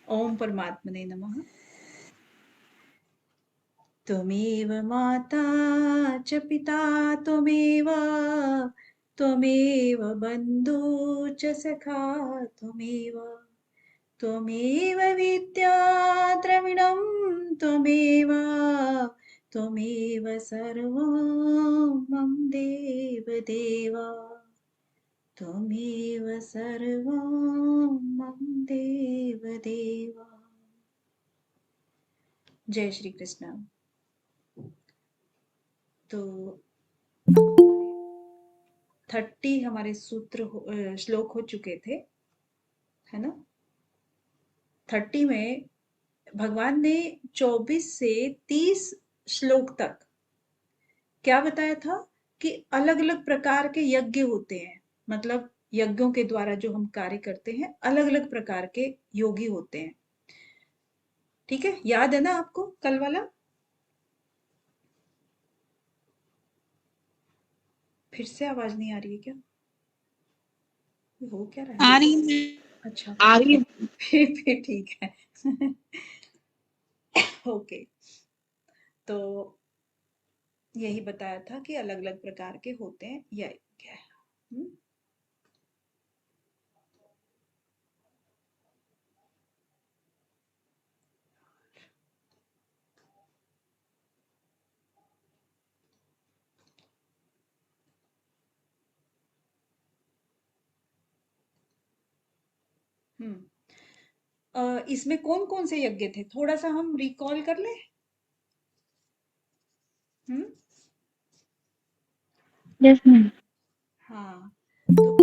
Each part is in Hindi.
ओम परमात्मने नमः। त्वमेव माता च पिता त्वमेव, त्वमेव बन्धु च सखा त्वमेव, त्वमेव विद्या द्रविणं त्वमेव, त्वमेव सर्वं मम देवदेव, त्वमेव सर्वं मम देवदेव। जय श्री कृष्ण। तो 30 हमारे श्लोक हो चुके थे, है ना। 30 में भगवान ने 24 से 30 श्लोक तक क्या बताया था कि अलग अलग प्रकार के यज्ञ होते हैं। मतलब यज्ञों के द्वारा जो हम कार्य करते हैं, अलग अलग प्रकार के योगी होते हैं। ठीक है, याद है ना आपको कल वाला? फिर से आवाज नहीं आ रही है क्या? हो क्या रहा आ है? रही है। अच्छा, आ रही है। फिर ठीक है। ओके, तो यही बताया था कि अलग अलग प्रकार के होते हैं यज्ञ। इसमें कौन कौन से यज्ञ थे, थोड़ा सा हम रिकॉल कर ले। हम्म। Yes ma'am. हाँ, तो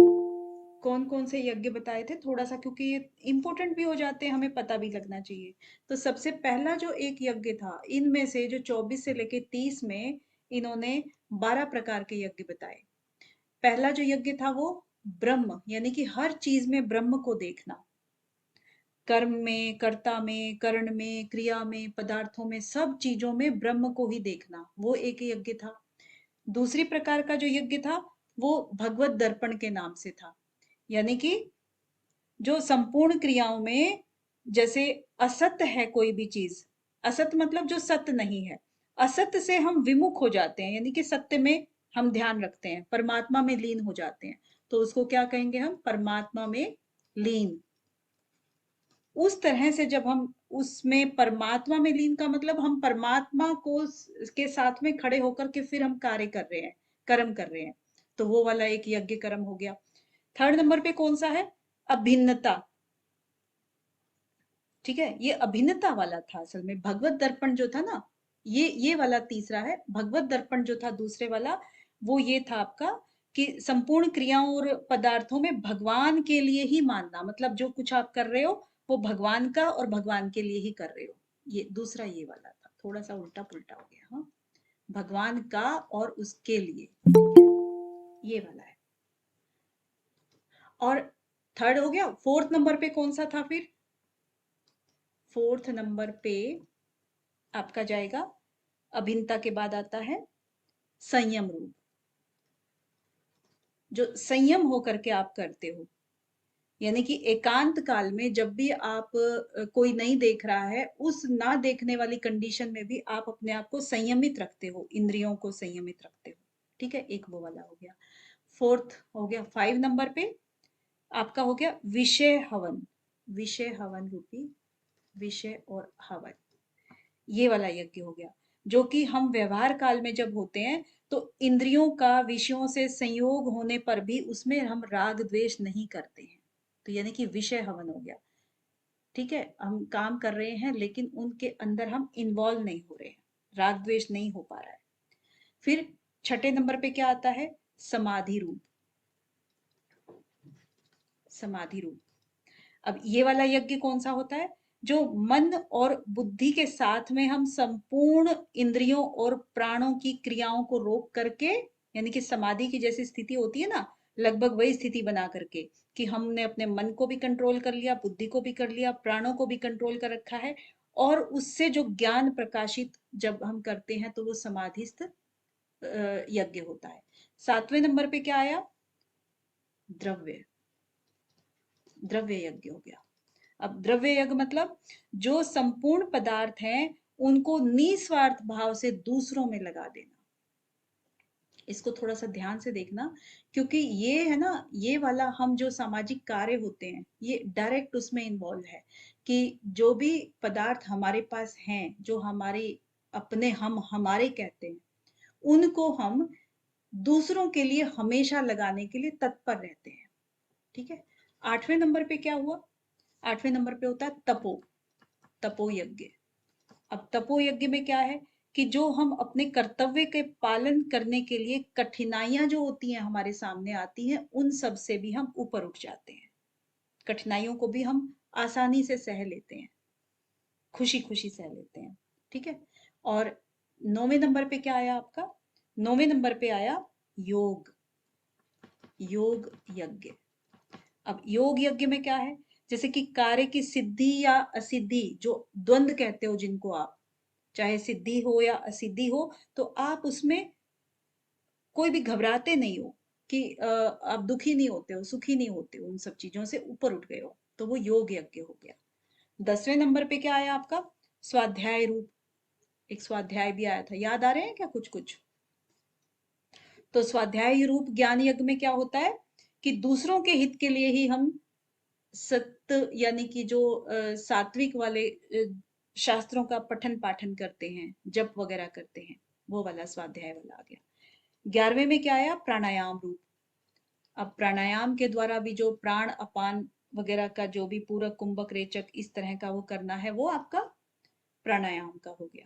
कौन कौन से यज्ञ बताए थे थोड़ा सा, क्योंकि ये इम्पोर्टेंट भी हो जाते हैं, हमें पता भी लगना चाहिए। तो सबसे पहला जो एक यज्ञ था, इनमें से जो 24 से लेके 30 में इन्होंने 12 प्रकार के यज्ञ बताए। पहला जो यज्ञ था वो ब्रह्म, यानी कि हर चीज में ब्रह्म को देखना। कर्म में, कर्ता में, कर्ण में, क्रिया में, पदार्थों में, सब चीजों में ब्रह्म को ही देखना, वो एक यज्ञ था। दूसरी प्रकार का जो यज्ञ था वो भगवत दर्पण के नाम से था। यानी कि जो संपूर्ण क्रियाओं में, जैसे असत है कोई भी चीज, असत मतलब जो सत्य नहीं है, असत से हम विमुख हो जाते हैं, यानी कि सत्य में हम ध्यान रखते हैं, परमात्मा में लीन हो जाते हैं, तो उसको क्या कहेंगे हम? परमात्मा में लीन। उस तरह से जब हम उसमें परमात्मा में लीन का मतलब हम परमात्मा को के साथ में खड़े होकर के फिर हम कार्य कर रहे हैं, कर्म कर रहे हैं, तो वो वाला एक यज्ञ कर्म हो गया। थर्ड नंबर पे कौन सा है? अभिन्नता। ठीक है, ये अभिन्नता वाला था असल में। भगवत दर्पण जो था ना, ये वाला तीसरा है। भगवत दर्पण जो था दूसरे वाला, वो ये था आपका कि संपूर्ण क्रियाओं और पदार्थों में भगवान के लिए ही मानना, मतलब जो कुछ आप कर रहे हो वो भगवान का और भगवान के लिए ही कर रहे हो। ये दूसरा ये वाला था, थोड़ा सा उल्टा पुल्टा हो गया। हाँ, भगवान का और उसके लिए, ये वाला है। और थर्ड हो गया। फोर्थ नंबर पे कौन सा था फिर? फोर्थ नंबर पे आपका जाएगा, अभिन्नता के बाद आता है संयम रूप। जो संयम होकर के आप करते हो, यानी कि एकांत काल में जब भी आप कोई नहीं देख रहा है, उस ना देखने वाली कंडीशन में भी आप अपने आप को संयमित रखते हो, इंद्रियों को संयमित रखते हो। ठीक है, एक वो वाला हो गया। फोर्थ हो गया। 5 नंबर पे आपका हो गया विषय हवन। विषय हवन रूपी, विषय और हवन, ये वाला यज्ञ हो गया। जो कि हम व्यवहार काल में जब होते हैं तो इंद्रियों का विषयों से संयोग होने पर भी उसमें हम राग द्वेष नहीं करते हैं, तो यानी कि विषय हवन हो गया। ठीक है, हम काम कर रहे हैं लेकिन उनके अंदर हम इन्वॉल्व नहीं हो रहे हैं, राग द्वेष नहीं हो पा रहा है। फिर छठे नंबर पे क्या आता है? समाधि रूप। समाधि रूप। अब ये वाला यज्ञ कौन सा होता है? जो मन और बुद्धि के साथ में हम संपूर्ण इंद्रियों और प्राणों की क्रियाओं को रोक करके, यानी कि समाधि की जैसी स्थिति होती है ना, लगभग वही स्थिति बना करके कि हमने अपने मन को भी कंट्रोल कर लिया, बुद्धि को भी कर लिया, प्राणों को भी कंट्रोल कर रखा है, और उससे जो ज्ञान प्रकाशित जब हम करते हैं तो वो समाधिस्थ यज्ञ होता है। 7वें नंबर पे क्या आया? द्रव्य। द्रव्य यज्ञ हो गया। अब द्रव्य यज्ञ मतलब जो संपूर्ण पदार्थ हैं उनको निस्वार्थ भाव से दूसरों में लगा देना। इसको थोड़ा सा ध्यान से देखना, क्योंकि ये है ना, ये वाला हम जो सामाजिक कार्य होते हैं ये डायरेक्ट उसमें इन्वॉल्व है कि जो भी पदार्थ हमारे पास हैं, जो हमारे अपने हम हमारे कहते हैं, उनको हम दूसरों के लिए हमेशा लगाने के लिए तत्पर रहते हैं। ठीक है। 8वें नंबर पे क्या हुआ? 8वें नंबर पे होता है तपो यज्ञ। अब तपो यज्ञ में क्या है कि जो हम अपने कर्तव्य के पालन करने के लिए कठिनाइयां जो होती हैं हमारे सामने आती हैं, उन सब से भी हम ऊपर उठ जाते हैं। कठिनाइयों को भी हम आसानी से सह लेते हैं, खुशी खुशी सह लेते हैं। ठीक है। और 9वें नंबर पे क्या आया आपका? 9वें नंबर पे आया योग यज्ञ। अब योग यज्ञ में क्या है? जैसे कि कार्य की सिद्धि या असिद्धि, जो द्वंद कहते हो जिनको आप, चाहे सिद्धि हो या असिद्धि हो, तो आप उसमें कोई भी घबराते नहीं हो कि आप दुखी नहीं होते हो, सुखी नहीं होते हो, उन सब चीजों से ऊपर उठ गए हो, तो वो योग यज्ञ हो गया। 10वें नंबर पे क्या आया आपका? स्वाध्याय रूप। एक स्वाध्याय भी आया था, याद आ रहे हैं क्या कुछ कुछ? तो स्वाध्याय रूप ज्ञान यज्ञ में क्या होता है कि दूसरों के हित के लिए ही हम सत्य यानी कि जो सात्विक वाले शास्त्रों का पठन पाठन करते हैं, जप वगैरह करते हैं, वो वाला स्वाध्याय वाला आ गया। 11वें में क्या आया? प्राणायाम रूप। अब प्राणायाम के द्वारा भी जो प्राण अपान वगैरह का जो भी पूरक कुंभक रेचक इस तरह का वो करना है, वो आपका प्राणायाम का हो गया।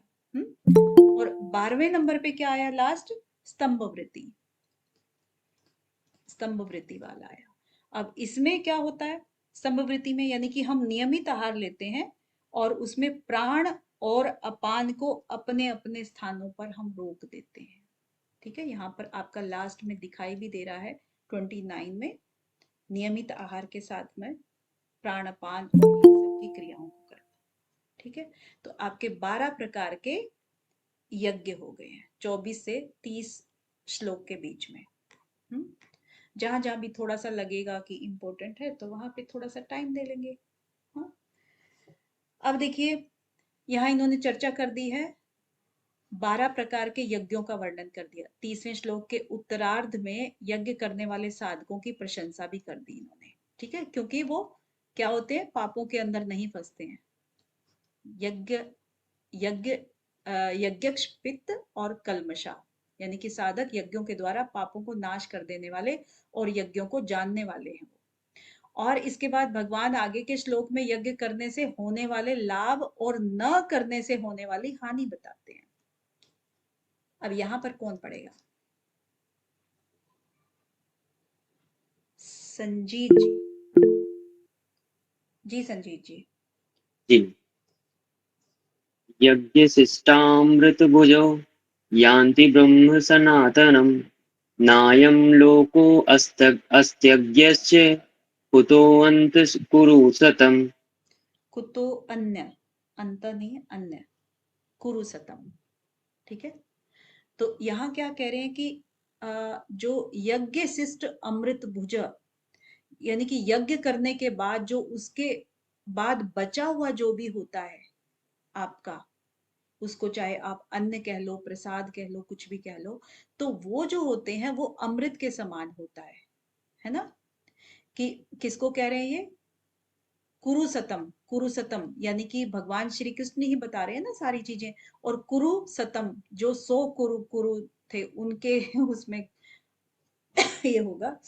और 12वें नंबर पे क्या आया लास्ट? स्तंभ वृत्ति। स्तंभ वृत्ति वाला आया। अब इसमें क्या होता है? स्तंभ वृत्ति में यानी कि हम नियमित आहार लेते हैं और उसमें प्राण और अपान को अपने अपने स्थानों पर हम रोक देते हैं। ठीक है। यहाँ पर आपका लास्ट में दिखाई भी दे रहा है 29 में, नियमित आहार के साथ में प्राण अपान और इन सब की क्रियाओं को करना। ठीक है। तो आपके 12 प्रकार के यज्ञ हो गए हैं 24 से 30 श्लोक के बीच में। जहां जहां भी थोड़ा सा लगेगा कि इम्पोर्टेंट है तो वहां पे थोड़ा सा टाइम दे लेंगे। हाँ। अब देखिए, यहाँ इन्होंने चर्चा कर दी है, 12 प्रकार के यज्ञों का वर्णन कर दिया। 30वें श्लोक के उत्तरार्ध में यज्ञ करने वाले साधकों की प्रशंसा भी कर दी इन्होंने। ठीक है। क्योंकि वो क्या होते हैं? पापों के अंदर नहीं फंसते हैं। यज्ञ यज्ञ यज्ञक्ष पित्त और कलमशा, यानी कि साधक यज्ञों के द्वारा पापों को नाश कर देने वाले और यज्ञों को जानने वाले हैं। और इसके बाद भगवान आगे के श्लोक में यज्ञ करने से होने वाले लाभ और न करने से होने वाली हानि बताते हैं। अब यहां पर कौन पढ़ेगा? संजीत जी। जी संजीत जी। जी। यज्ञशिष्टामृतभुजो यान्ति ब्रह्म सनातनम् नायं लोकोऽस्त्यज्ञस्य कुतोऽन्तः कुरु सतम्। कुतो अन्य, अंत नहीं अन्य, कुरु सतम। ठीक है। तो यहाँ क्या कह रहे हैं कि जो यज्ञ शिष्ट अमृत भुज, यानी कि यज्ञ करने के बाद जो उसके बाद बचा हुआ जो भी होता है आपका, उसको चाहे आप अन्न कह लो, प्रसाद कह लो, कुछ भी कह लो, तो वो जो होते हैं वो अमृत के समान होता है ना? कि किसको कह रहे हैं ये? कुरु सतम, यानी कि भगवान श्री कृष्ण ही बता रहे हैं ना सारी चीजें। और कुरु सतम, जो 100 कुरु थे उनके उसमें ये होगा।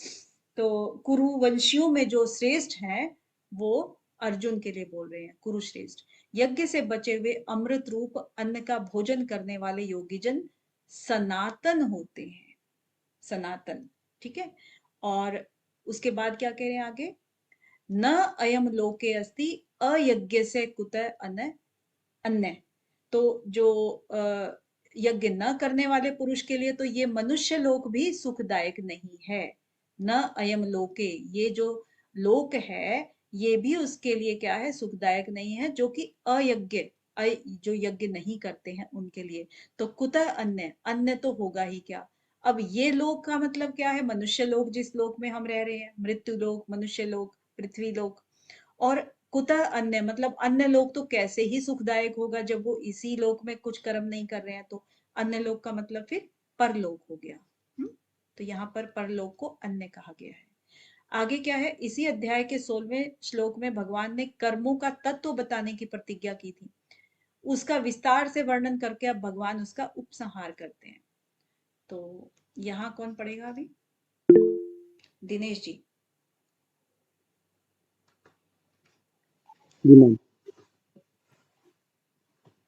तो कुरुवंशियों में जो श्रेष्ठ हैं वो अर्जुन के लिए बोल रहे हैं, कुरुश्रेष्ठ। यज्ञ से बचे हुए अमृत रूप अन्न का भोजन करने वाले योगीजन सनातन होते हैं, सनातन। ठीक है। और उसके बाद क्या कह रहे हैं आगे? न अयम लोके अस्ति अयज्ञ से कुत अन्न अन्य। तो जो यज्ञ न करने वाले पुरुष के लिए तो ये मनुष्य लोक भी सुखदायक नहीं है। न अयम लोके, ये जो लोक है ये भी उसके लिए क्या है? सुखदायक नहीं है, जो कि अयज्ञ जो यज्ञ नहीं करते हैं उनके लिए। तो कुतः अन्य, अन्य तो होगा ही क्या? अब ये लोक का मतलब क्या है? मनुष्य लोक, जिस लोक में हम रह रहे हैं, मृत्यु लोक, मनुष्य लोक, पृथ्वी लोक। और कुतः अन्य मतलब अन्य लोक तो कैसे ही सुखदायक होगा जब वो इसी लोक में कुछ कर्म नहीं कर रहे हैं, तो अन्य लोक का मतलब फिर परलोक हो गया। तो यहाँ पर परलोक को अन्य कहा गया है। आगे क्या है, इसी अध्याय के 16वें श्लोक में भगवान ने कर्मों का तत्व बताने की प्रतिज्ञा की थी, उसका विस्तार से वर्णन करके अब भगवान उसका उपसंहार करते हैं। तो यहाँ कौन पढ़ेगा अभी? दिनेश जी। जी मैम।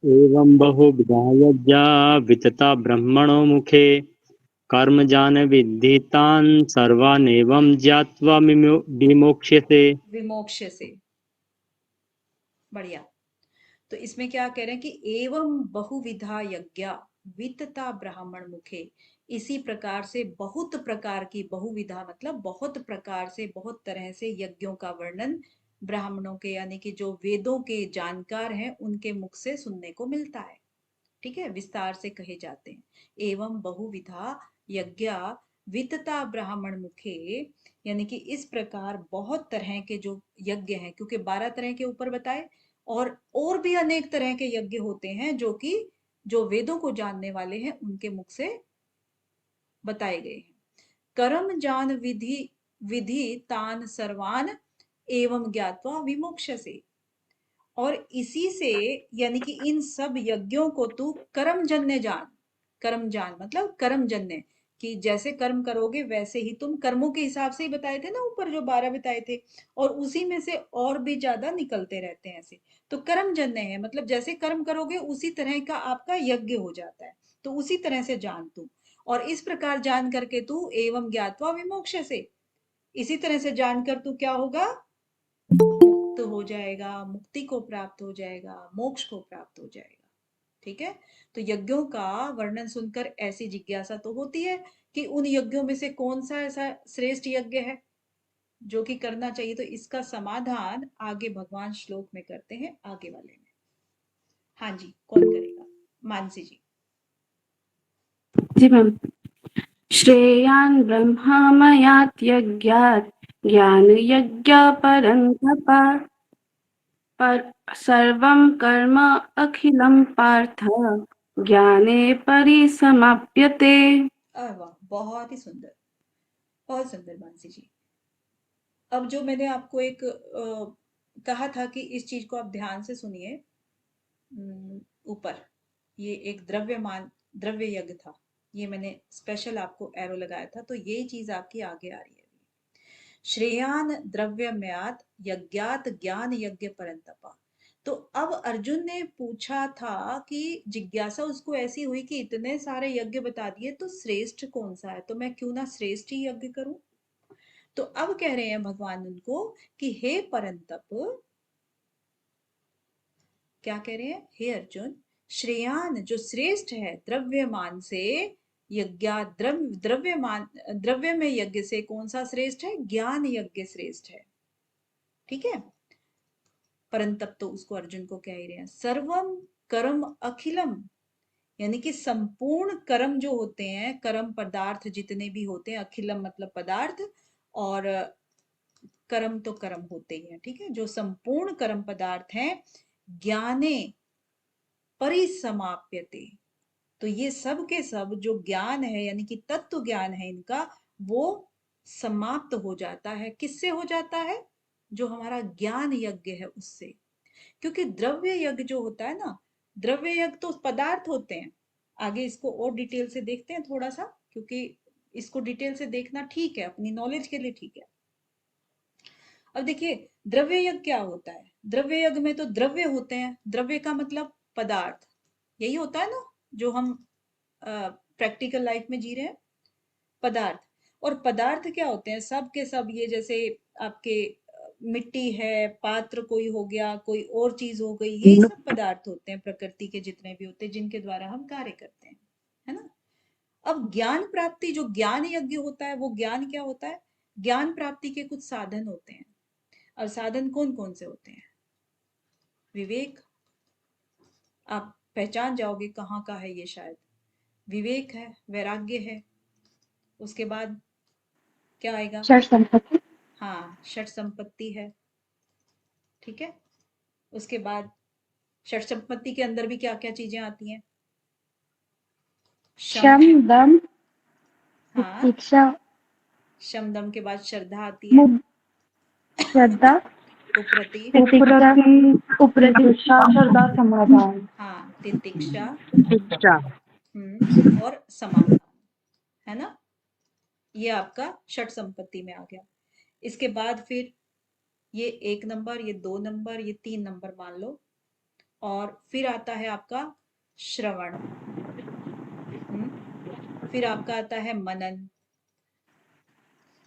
एवं बहुविधा यज्ञा वितता ब्रह्मणो मुखे कर्मजान विद्धि तान् सर्वानेवं ज्ञात्वा विमोक्ष्यसे। विमोक्ष से, बढ़िया। तो इसमें क्या कह रहे हैं कि एवं बहुविधा यज्ञ वितता ब्राह्मण मुखे, इसी प्रकार से बहुत प्रकार की, बहुविधा मतलब बहुत प्रकार से, बहुत तरह से यज्ञों का वर्णन ब्राह्मणों के यानी कि जो वेदों के जानकार हैं उनके मुख से सुनने को मिलता है। ठीक है, विस्तार से कहे जाते हैं। एवं बहुविधा यज्ञ वितता ब्राह्मण मुखे, यानी कि इस प्रकार बहुत तरह के जो यज्ञ हैं, क्योंकि 12 तरह के ऊपर बताए, और भी अनेक तरह के यज्ञ होते हैं जो कि जो वेदों को जानने वाले हैं उनके मुख से बताए गए हैं। कर्म जान विधि विधि तान सर्वान एवं ज्ञात्वा विमोक्ष से, और इसी से यानी कि इन सब यज्ञों को तू कर्मजन्य जान। कर्मजान मतलब कर्मजन्य, कि जैसे कर्म करोगे वैसे ही तुम कर्मों के हिसाब से ही बताए थे ना ऊपर जो 12 बताए थे, और उसी में से और भी ज्यादा निकलते रहते हैं ऐसे। तो कर्मजन्य है मतलब जैसे कर्म करोगे उसी तरह का आपका यज्ञ हो जाता है, तो उसी तरह से जान तू। और इस प्रकार जान करके तू एवं ज्ञात्वा विमोक्ष से, इसी तरह से जानकर तू क्या होगा, मुक्त हो जाएगा, मुक्ति को प्राप्त हो जाएगा, मोक्ष को प्राप्त हो जाएगा। ठीक है, तो यज्ञों का वर्णन सुनकर ऐसी जिज्ञासा तो होती है कि उन यज्ञों में से कौन सा ऐसा श्रेष्ठ यज्ञ है जो कि करना चाहिए। तो इसका समाधान आगे भगवान श्लोक में करते हैं, आगे वाले में। हाँ जी, कौन करेगा? मानसी जी। जी मैम। श्रेयान् ब्रह्ममयात् यज्ञात् ज्ञानयज्ञ परन्तप पर सर्वं कर्म अखिलं पार्थ ज्ञाने परिसमाप्यते। वाह, बहुत ही सुंदर, बहुत सुंदर मानसी जी। अब जो मैंने आपको एक कहा था कि इस चीज को आप ध्यान से सुनिए। ऊपर ये एक द्रव्यमान द्रव्य यज्ञ था, ये मैंने स्पेशल आपको एरो लगाया था, तो ये चीज आपकी आगे आ रही है। श्रेयान द्रव्यमयात यज्ञात ज्ञान यज्ञ परंतपा। तो अब अर्जुन ने पूछा था कि जिज्ञासा उसको ऐसी हुई कि इतने सारे यज्ञ बता दिए तो श्रेष्ठ कौन सा है, तो मैं क्यों ना श्रेष्ठ ही यज्ञ करूं। तो अब कह रहे हैं भगवान उनको कि हे परंतप, क्या कह रहे हैं, हे अर्जुन, श्रेयान जो श्रेष्ठ है द्रव्यमान से, यज्ञा द्रव्यमान द्रव्य में यज्ञ से कौन सा श्रेष्ठ है, ज्ञान यज्ञ श्रेष्ठ है। ठीक है, परंतप तो उसको अर्जुन को कह ही रहे हैं। सर्वम कर्म अखिलम, यानी कि संपूर्ण कर्म जो होते हैं, कर्म पदार्थ जितने भी होते हैं, अखिलम मतलब पदार्थ, और कर्म तो कर्म होते ही हैं। ठीक है, जो संपूर्ण कर्म पदार्थ हैं ज्ञाने परिसमाप्यते, तो ये सब के सब जो ज्ञान है यानी कि तत्व ज्ञान है इनका, वो समाप्त हो जाता है। किससे हो जाता है, जो हमारा ज्ञान यज्ञ है उससे। क्योंकि द्रव्य यज्ञ जो होता है ना, द्रव्य यज्ञ तो पदार्थ होते हैं। आगे इसको और डिटेल से देखते हैं थोड़ा सा, क्योंकि इसको डिटेल से देखना ठीक है, अपनी नॉलेज के लिए ठीक है। अब देखिए, द्रव्य यज्ञ क्या होता है, द्रव्य यज्ञ में तो द्रव्य होते हैं, द्रव्य का मतलब पदार्थ, यही होता है ना जो हम प्रैक्टिकल लाइफ में जी रहे हैं, पदार्थ। और पदार्थ क्या होते हैं, सब के सब, ये जैसे आपके मिट्टी है, पात्र कोई हो गया, कोई और चीज हो गई, यही सब पदार्थ होते हैं प्रकृति के जितने भी होते हैं जिनके द्वारा हम कार्य करते हैं, है ना। अब ज्ञान प्राप्ति, जो ज्ञान यज्ञ होता है, वो ज्ञान क्या होता है, ज्ञान प्राप्ति के कुछ साधन होते हैं। और साधन कौन कौन से होते हैं, विवेक, आप पहचान जाओगे कहाँ का है ये शायद, विवेक है, वैराग्य है, उसके बाद क्या आएगा, षट संपत्ति। हाँ षट संपत्ति है, ठीक है। उसके बाद षट संपत्ति के अंदर भी क्या क्या चीजें आती हैं? शम दम हाँ, तितिक्षा शम दम के बाद श्रद्धा आती है, श्रद्धा उप्रति, तितिक्षा उप्रतीक्षा श्रद्धा समाधान हाँ, तितिक्षा शिक्षा और समाधान, है ना। ये आपका षट संपत्ति में आ गया। इसके बाद फिर ये 1 नंबर, ये 2 नंबर, ये 3 नंबर मान लो, और फिर आता है आपका श्रवण, फिर आपका आता है मनन,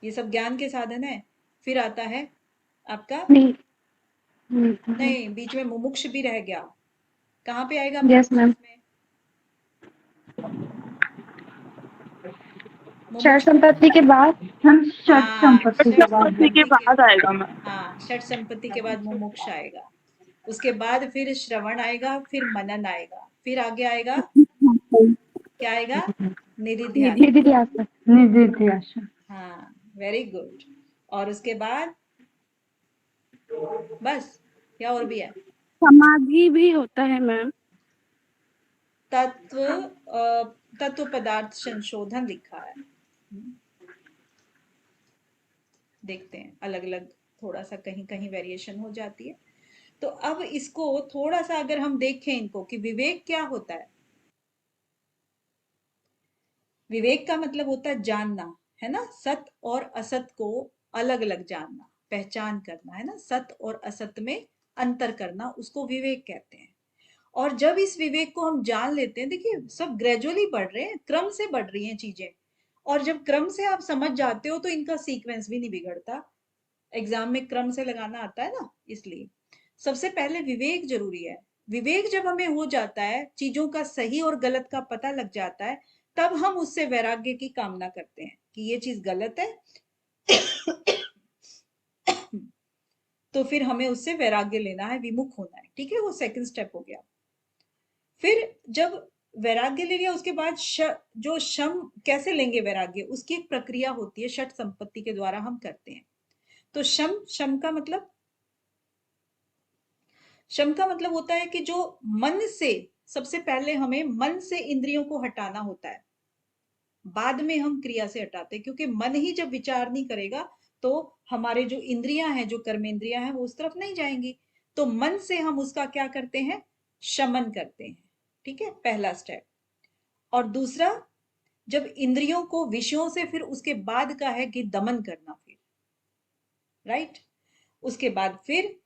ये सब ज्ञान के साधन है। फिर आता है आपका, नहीं, बीच में मुमुक्ष भी रह गया। कहाँ पे आएगा यस मुमुक्ष मैम। इसमें? षट मुमुक्ष संपत्ति के बाद हम षट हाँ, संपत्ति षट के बाद संपत्ति के बाद आएगा मैम। हाँ, षट संपत्ति के बाद मुमुक्ष आएगा। उसके बाद फिर श्रवण आएगा, फिर मनन आएगा, फिर आगे आएगा, क्या आएगा? निधिध्यासन। निधिध्यासन निधिध्यासन हाँ, वेरी गुड। और उसके बाद बस, या और भी है? समाधि भी होता है मैम। तत्व तत्व पदार्थ संशोधन लिखा है। देखते हैं, अलग अलग थोड़ा सा कहीं कहीं वेरिएशन हो जाती है। तो अब इसको थोड़ा सा अगर हम देखें इनको कि विवेक क्या होता है। विवेक का मतलब होता है जानना, है ना, सत और असत को अलग अलग जानना, पहचान करना, है ना, सत और असत में अंतर करना, उसको विवेक कहते हैं। और जब इस विवेक को हम जान लेते हैं, देखिए सब ग्रेजुअली बढ़ रहे हैं, क्रम से बढ़ रही हैं चीजें, और जब क्रम से आप समझ जाते हो तो इनका सीक्वेंस भी नहीं बिगड़ता। एग्जाम में क्रम से लगाना आता है ना, इसलिए सबसे पहले विवेक जरूरी है। विवेक जब हमें हो जाता है, चीजों का सही और गलत का पता लग जाता है, तब हम उससे वैराग्य की कामना करते हैं कि ये चीज गलत है तो फिर हमें उससे वैराग्य लेना है, विमुख होना है, ठीक है, वो सेकंड स्टेप हो गया। फिर जब वैराग्य ले लिया, उसके बाद जो शम कैसे लेंगे वैराग्य, उसकी एक प्रक्रिया होती है, षट संपत्ति के द्वारा हम करते हैं। तो शम का मतलब, शम का मतलब होता है कि जो मन से, सबसे पहले हमें मन से इंद्रियों को हटाना होता है, बाद में हम क्रिया से हटाते हैं, क्योंकि मन ही जब विचार नहीं करेगा तो हमारे जो इंद्रियां हैं, जो कर्मेंद्रियां हैं, वो उस तरफ नहीं जाएंगी। तो मन से हम उसका क्या करते हैं? शमन करते हैं, ठीक है, पहला स्टेप। और दूसरा, जब इंद्रियों को विषयों से, फिर उसके बाद का है कि दमन करना, फिर राइट। उसके बाद फिर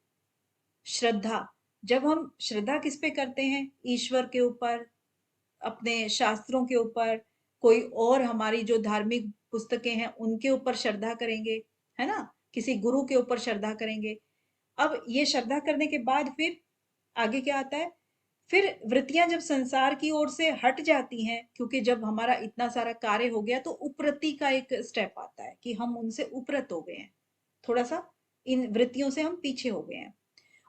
श्रद्धा, जब हम श्रद्धा किस पे करते हैं? ईश्वर के ऊपर, अपने शास्त्रों के ऊपर, कोई और हमारी जो धार्मिक पुस्तकें हैं उनके ऊपर श्रद्धा करेंगे, है ना, किसी गुरु के ऊपर श्रद्धा करेंगे। अब ये श्रद्धा करने के बाद फिर आगे क्या आता है? फिर वृत्तियां जब संसार की ओर से हट जाती हैं, क्योंकि जब हमारा इतना सारा कार्य हो गया तो उपरति का एक स्टेप आता है कि हम उनसे उपरत हो गए हैं, थोड़ा सा इन वृत्तियों से हम पीछे हो गए हैं।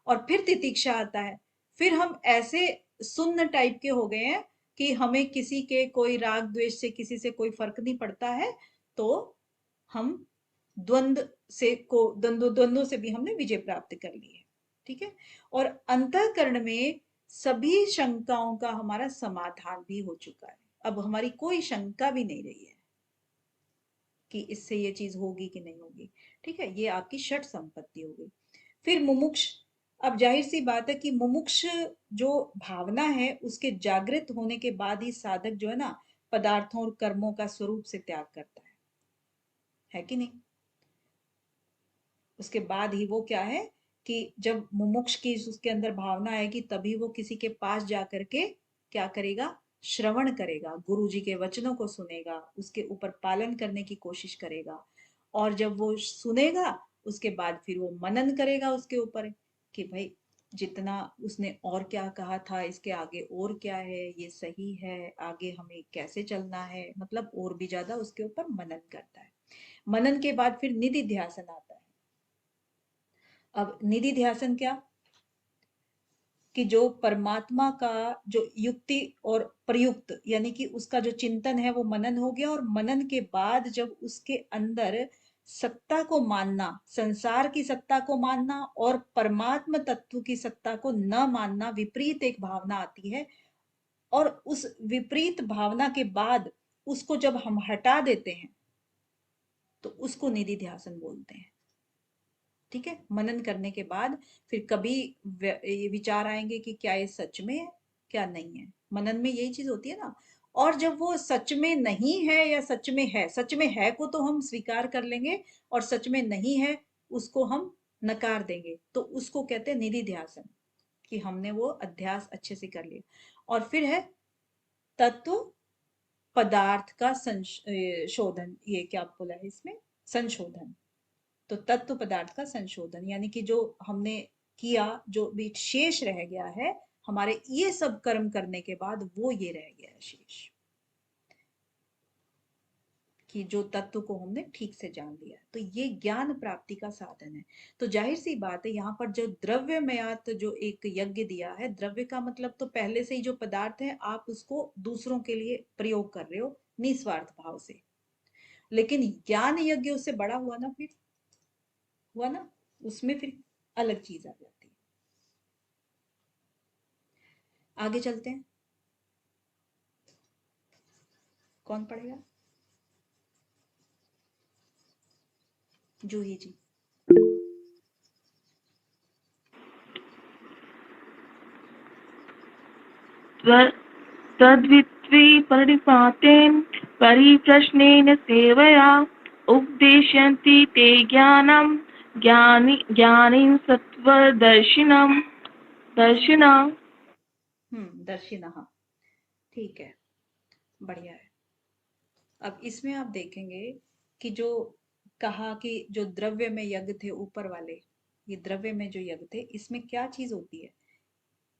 और फिर तितिक्षा आता है, फिर हम ऐसे सुन्न टाइप के हो गए हैं कि हमें किसी के कोई राग द्वेष से किसी से कोई फर्क नहीं पड़ता है, तो हम द्वंद्व से भी हमने विजय प्राप्त कर ली है, ठीक है। और अंतःकरण में सभी शंकाओं का हमारा समाधान भी हो चुका है, अब हमारी कोई शंका भी नहीं रही है कि इससे ये चीज होगी कि नहीं होगी, ठीक है। ये आपकी षट संपत्ति हो गई। फिर मुमुक्ष, अब जाहिर सी बात है कि मुमुक्ष जो भावना है, उसके जागृत होने के बाद ही साधक जो है ना, पदार्थों और कर्मों का स्वरूप से त्याग करता है कि नहीं? उसके बाद ही वो क्या है कि जब मुमुक्ष की उसके अंदर भावना आएगी, तभी वो किसी के पास जा करके क्या करेगा? श्रवण करेगा, गुरु जी के वचनों को सुनेगा, उसके ऊपर पालन करने की कोशिश करेगा। और जब वो सुनेगा, उसके बाद फिर वो मनन करेगा उसके ऊपर कि भाई जितना उसने और क्या कहा था, इसके आगे और क्या है, ये सही है, आगे हमें कैसे चलना है, मतलब और भी ज्यादा उसके ऊपर मनन करता है। मनन के बाद फिर निधि ध्यासन आता है। अब निधि ध्यासन क्या? कि जो परमात्मा का जो युक्ति और प्रयुक्त, यानी कि उसका जो चिंतन है वो मनन हो गया, और मनन के बाद जब उसके अंदर सत्ता को मानना, संसार की सत्ता को मानना और परमात्म तत्व की सत्ता को न मानना, विपरीत एक भावना आती है। और उस विपरीत भावना के बाद उसको जब हम हटा देते हैं तो उसको निधि ध्यासन बोलते हैं। ठीक है, मनन करने के बाद फिर कभी ये विचार आएंगे कि क्या ये सच में है, क्या नहीं है। मनन में यही चीज होती है ना। और जब वो सच में नहीं है या सच में है, सच में है को तो हम स्वीकार कर लेंगे और सच में नहीं है उसको हम नकार देंगे, तो उसको कहते हैं निधि ध्यासन, कि हमने वो अध्यास अच्छे से कर लिया। और फिर है तत्व पदार्थ का शोधन, ये क्या बोला है इसमें, संशोधन। तो तत्व पदार्थ का संशोधन यानी कि जो हमने किया, जो भी शेष रह गया है हमारे ये सब कर्म करने के बाद, वो ये रह गया है शेष, कि जो तत्व को हमने ठीक से जान लिया। तो ये ज्ञान प्राप्ति का साधन है। तो जाहिर सी बात है, यहाँ पर जो द्रव्यमयात जो एक यज्ञ दिया है, द्रव्य का मतलब तो पहले से ही जो पदार्थ है आप उसको दूसरों के लिए प्रयोग कर रहे हो निस्वार्थ भाव से। लेकिन ज्ञान यज्ञ उससे बड़ा हुआ ना, फिर हुआ ना, उसमें फिर अलग चीज आ जाती है। आगे चलते हैं, कौन पढ़ेगा? जूही जी। तद्वित्वी परिपातेन परिप्रश्नेन सेवया उपदेशन्ति ते ज्ञानं ज्ञानीं सत्त्वदर्शिनं दर्शिना। दर्शिनः, ठीक है, बढ़िया है। अब इसमें आप देखेंगे कि जो कहा कि जो द्रव्य में यज्ञ थे ऊपर वाले, ये द्रव्य में जो यज्ञ थे, इसमें क्या चीज होती है?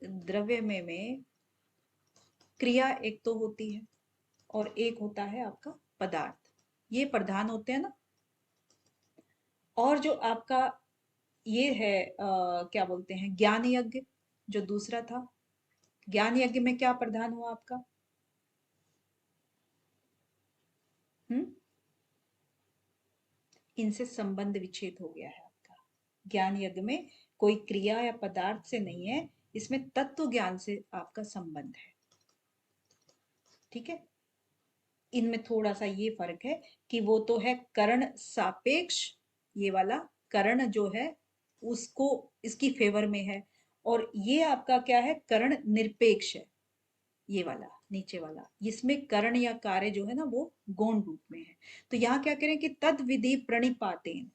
द्रव्य में क्रिया एक तो होती है और एक होता है आपका पदार्थ, ये प्रधान होते हैं ना। और जो आपका ये है क्या बोलते हैं, ज्ञान यज्ञ, जो दूसरा था, ज्ञान यज्ञ में क्या प्रधान हुआ आपका? हम्म, इनसे संबंध विच्छेद हो गया है आपका। ज्ञान यज्ञ में कोई क्रिया या पदार्थ से नहीं है, इसमें तत्व ज्ञान से आपका संबंध है। ठीक है, इनमें थोड़ा सा ये फर्क है कि वो तो है करण सापेक्ष, ये वाला करण जो है उसको इसकी फेवर में है, और ये आपका क्या है, करण निरपेक्ष है, ये वाला नीचे वाला, इसमें करण या कार्य जो है ना वो गौण रूप में है। तो यहाँ क्या करें कि तद विधि प्रणिपातेन,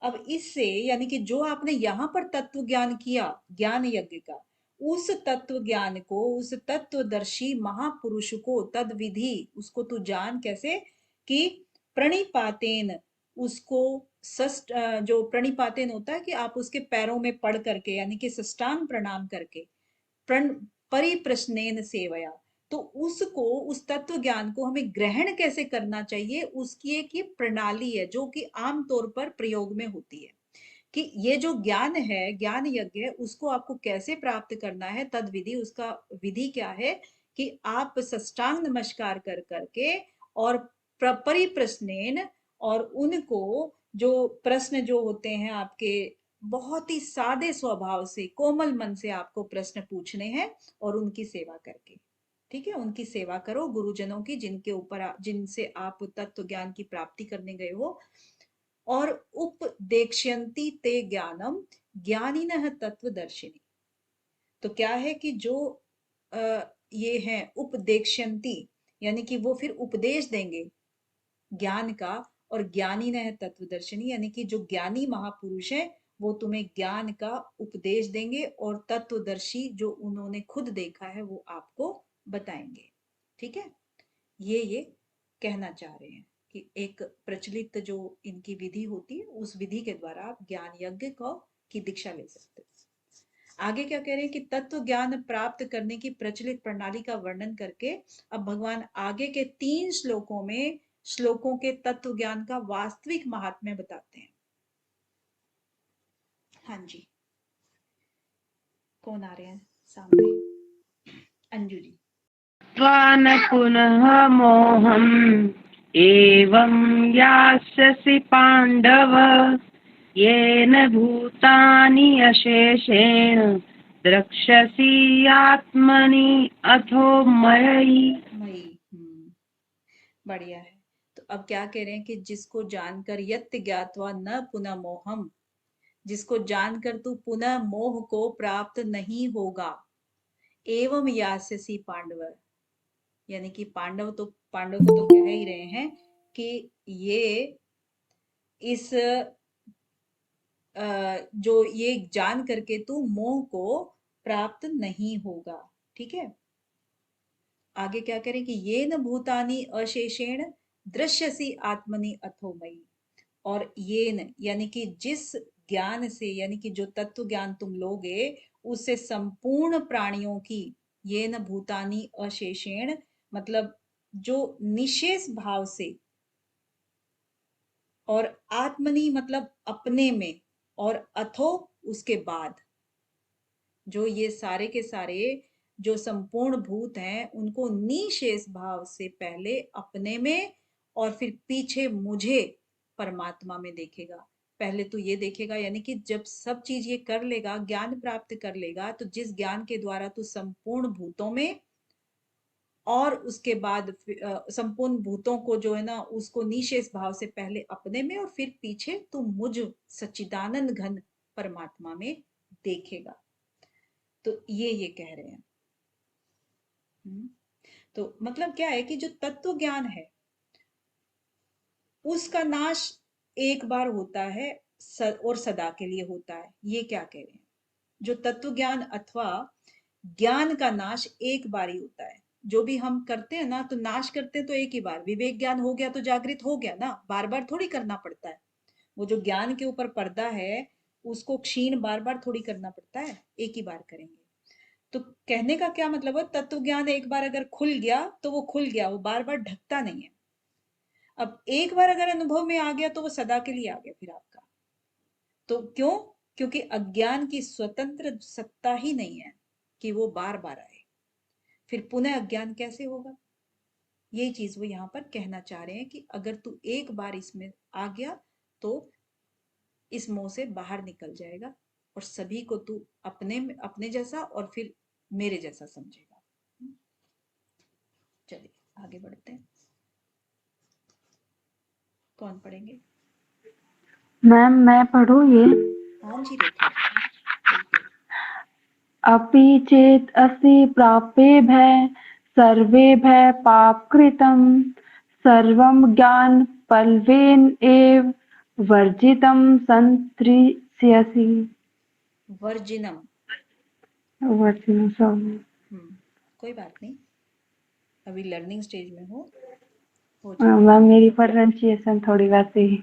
अब इससे यानी कि जो आपने यहाँ पर तत्व ज्ञान किया ज्ञान यज्ञ का, उस तत्व ज्ञान को, उस तत्वदर्शी महापुरुष को तद विधि उसको तू जान कैसे, कि प्रणिपातेन, उसको जो प्रणिपातेन होता है कि आप उसके पैरों में पड़ करके यानी कि साष्टांग प्रणाम करके, प्रण परिप्रश्नेन सेवया, तो उसको उस तत्व ज्ञान को हमें ग्रहण कैसे करना चाहिए, उसकी एक ये प्रणाली है जो कि आमतौर पर प्रयोग में होती है। कि ये जो ज्ञान है, ज्ञान यज्ञ है, उसको आपको कैसे प्राप्त करना है, तद विधि, उसका विधि क्या है कि आप साष्टांग नमस्कार कर करके और परिप्रश्नेन, और उनको जो प्रश्न जो होते हैं आपके बहुत ही सादे स्वभाव से कोमल मन से आपको प्रश्न पूछने हैं और उनकी सेवा करके। ठीक है, उनकी सेवा करो गुरुजनों की, जिनके ऊपर जिनसे आप तत्व ज्ञान की प्राप्ति करने गए हो। और उपदेक्ष्यन्ति ते ज्ञानम ज्ञानिनः तत्वदर्शिनी, तो क्या है कि जो ये हैं उपदेक्ष्यन्ति, यानी कि वो फिर उपदेश देंगे ज्ञान का, और ज्ञानी न है तत्वदर्शिनी, यानी कि जो ज्ञानी महापुरुष है वो तुम्हें ज्ञान का उपदेश देंगे, और तत्वदर्शी जो उन्होंने खुद देखा है वो आपको बताएंगे। ठीक है, ये कहना चाह रहे हैं कि एक प्रचलित जो इनकी विधि होती है, उस विधि के द्वारा आप ज्ञान यज्ञ को की दीक्षा ले सकते हो। आगे क्या कह रहे हैं कि तत्व ज्ञान प्राप्त करने की प्रचलित प्रणाली का वर्णन करके अब भगवान आगे के 3 श्लोकों में श्लोकों के तत्व ज्ञान का वास्तविक महात्म्य बताते हैं। हाँ जी, कौन आ रहे हैं सामने? अंजू जी। त्वा न पुनः मोहम् एवं यास्यसि पाण्डव येन भूतानि अशेषेण द्रक्ष्यसि आत्मनि अथो मयि। मई। बढ़िया है। तो अब क्या कह रहे हैं कि जिसको जानकर यत् ज्ञात्वा न पुनः मोहम, जिसको जानकर तू पुनः मोह को प्राप्त नहीं होगा। एवं यास्यसि पांडव, यानी कि पांडव को तो कह ही रहे हैं कि ये इस जो ये जान करके तू मोह को प्राप्त नहीं होगा। ठीक है, आगे क्या करें कि ये न भूतानी अशेषेण दृश्यसी आत्मनि अथो मयि। और ये न यानी कि जिस ज्ञान से, यानी कि जो तत्व ज्ञान तुम लोगे उससे संपूर्ण प्राणियों की, ये न भूतानी अशेषेण मतलब जो निशेष भाव से, और आत्मनि मतलब अपने में, और अथो उसके बाद, जो ये सारे के सारे जो संपूर्ण भूत हैं उनको निशेष भाव से पहले अपने में और फिर पीछे मुझे परमात्मा में देखेगा। पहले तो ये देखेगा, यानी कि जब सब चीज ये कर लेगा, ज्ञान प्राप्त कर लेगा, तो जिस ज्ञान के द्वारा तू संपूर्ण भूतों में और उसके बाद संपूर्ण भूतों को जो है ना उसको निशेष भाव से पहले अपने में और फिर पीछे तू मुझ सच्चिदानंद घन परमात्मा में देखेगा। तो ये कह रहे हैं। तो मतलब क्या है कि जो तत्व ज्ञान है उसका नाश एक बार होता है और सदा के लिए होता है। ये क्या कह रहे हैं, जो तत्व ज्ञान अथवा ज्ञान का नाश एक बार ही होता है। जो भी हम करते हैं ना तो नाश करते हैं तो एक ही बार, विवेक ज्ञान हो गया तो जागृत हो गया ना, बार बार थोड़ी करना पड़ता है। वो जो ज्ञान के ऊपर पर्दा है उसको क्षीण बार बार थोड़ी करना पड़ता है, एक ही बार करेंगे। तो कहने का क्या मतलब है, तत्व ज्ञान एक बार अगर खुल गया तो वो खुल गया, वो बार बार ढकता नहीं है। अब एक बार अगर अनुभव में आ गया तो वो सदा के लिए आ गया फिर आपका। तो क्यों? क्योंकि अज्ञान की स्वतंत्र सत्ता ही नहीं है कि वो बार बार आए, फिर पुनः अज्ञान कैसे होगा। यही चीज वो यहाँ पर कहना चाह रहे हैं कि अगर तू एक बार इसमें आ गया तो इस मोह से बाहर निकल जाएगा और सभी को तू अपने जैसा और फिर मेरे जैसा समझेगा। चलिए आगे बढ़ते हैं। कौन पढ़ेंगे? मैम मैं पढ़ूँ ये? हाँ जी रेखा, बिल्कुल। अपि चेत् असि प्रापेभ्यः सर्वेभ्यः पापकृतं सर्वं ज्ञानप्लवेन एव वर्जितं सन्तरिष्यसि। वर्जिनम। वर्जिनं सॉरी। कोई बात नहीं, अभी लर्निंग स्टेज में हो मैम मेरी प्रोनाउंसिएशन थोड़ी वैसे ही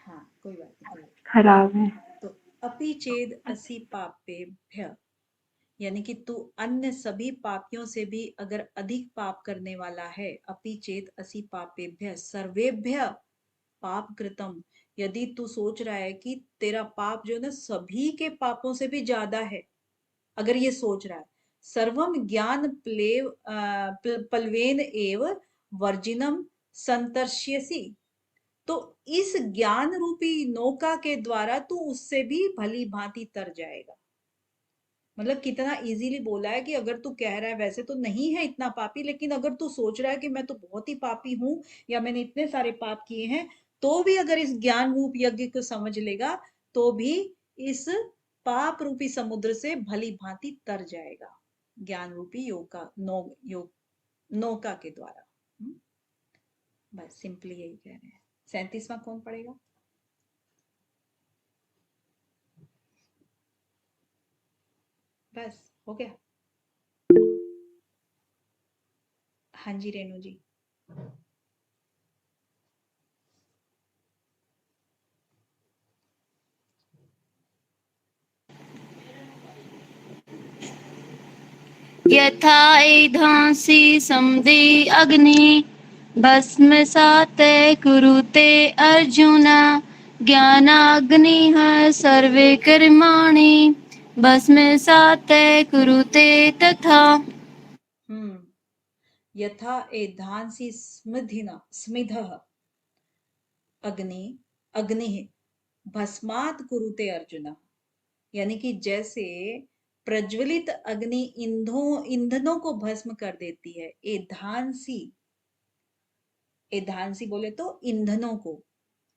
हाँ कोई बात नहीं। खराब है। तो अपि चेद असि पापेभ्य, यानी कि तू अन्य सभी पापियों से भी अगर अधिक पाप करने वाला है। अपि चेद असि पापेभ्य सर्वेभ्य पाप कृतम, यदि तू सोच रहा है कि तेरा पाप जो है ना सभी के पापों से भी ज्यादा है, अगर ये सोच रहा है, सर्वम ज्ञान पलवेन एव वर्जिनम संतर्ष्यसि, तो इस ज्ञान रूपी नौका के द्वारा तू उससे भी भली भांति तर जाएगा। मतलब कितना इजीली बोला है कि अगर तू कह रहा है वैसे तो नहीं है इतना पापी, लेकिन अगर तू सोच रहा है कि मैं तो बहुत ही पापी हूं या मैंने इतने सारे पाप किए हैं, तो भी अगर इस ज्ञान रूप यज्ञ को समझ लेगा तो भी इस पाप रूपी समुद्र से भली भांति तर जाएगा, ज्ञान रूपी नौका के द्वारा। बस सिंपली यही कह रहे हैं। 37वां कौन पढ़ेगा? बस हो गया। हाँ जी रेणु जी। यथा एधांसि समदे अग्नि भस्मसात् कुरुते अर्जुन ज्ञानाग्निः सर्वे कर्माणि भस्मसात् कुरुते तथा। यथा एधांसि स्मिधः अग्नि अग्नि भस्मात् कुरुते अर्जुन, यानी कि जैसे प्रज्वलित अग्नि ईंधनों को भस्म कर देती है, एधांसी बोले तो ईंधनों को,